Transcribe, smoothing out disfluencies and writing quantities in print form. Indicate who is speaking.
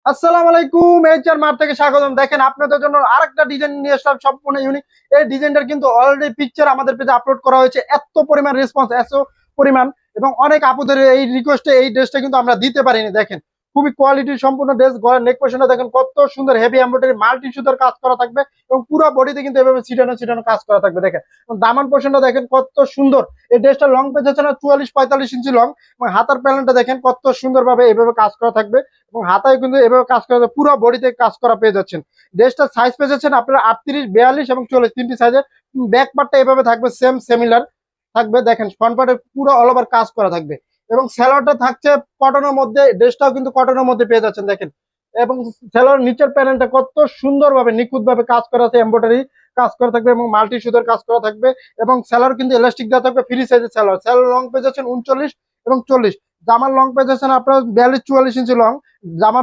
Speaker 1: আসসালামু আলাইকুম, HR mart থেকে স্বাগতম। দেখেন আপনাদের জন্য আরেকটা ডিজাইন নিয়ে আসলাম, সম্পূর্ণ ইউনিক। এই ডিজাইনটার কিন্তু অলরেডি পিকচার আমাদের পেজে আপলোড করা হয়েছে। এত পরিমাণ রেসপন্স, এত পরিমাণ, এবং অনেক আপুদের এই রিকোয়েস্টে এই ড্রেসটা কিন্তু আমরা দিতে পারিনি। দেখেন খুবই কোয়ালিটির সম্পূর্ণ ড্রেস। গলার নেক পোর্শনটা দেখেন কত সুন্দর, হেভি এমব্রয়ডারি মাল্টি সুতার কাজ করা থাকবে, এবং পুরো বডিতে কিন্তু এভাবে ছিটানো ছিটানো কাজ করা থাকবে। দেখেন এবং দামান পোর্শনটা দেখেন কত সুন্দর। এই ড্রেসটা লং পেজ হচ্ছে না 44-45 ইঞ্চি লং, এবং হাতার প্যানেলটা দেখেন কত সুন্দরভাবে এভাবে কাজ করা থাকবে, এবং হাতায় কিন্তু এভাবে কাজ করা যাবে, পুরো বডিতে কাজ করা পেয়ে যাচ্ছেন। ড্রেসটার সাইজ পেয়ে যাচ্ছেন আপনারা 38, 42 এবং 40, তিনটি সাইজে। ব্যাক পার্টটা এভাবে থাকবে, সেম সিমিলার থাকবে। দেখেন ফ্রন্ট পার্টে পুরো অল ওভার কাজ করা থাকবে, এবং স্যালোয়ারটা থাকছে কটনের মধ্যে। ড্রেসটাও কিন্তু কটনের মধ্যে পেয়ে যাচ্ছেন দেখেন। এবং স্যালোয়ার নিচের প্যানেলটা কত সুন্দরভাবে নিখুঁত ভাবে কাজ করা আছে, এমব্রয়ডারি কাজ করা থাকবে এবং মাল্টি সুতার কাজ করা থাকবে। এবং স্যালোয়ার কিন্তু এলাস্টিক দেওয়া থাকবে, ফ্রি সাইজের স্যালোয়ার। স্যালোয়ার লং পেয়ে যাচ্ছেন 39 এবং 40। জামার লং পেয়ে যাচ্ছেন আপনার 42-44 ইঞ্চি লং জামা।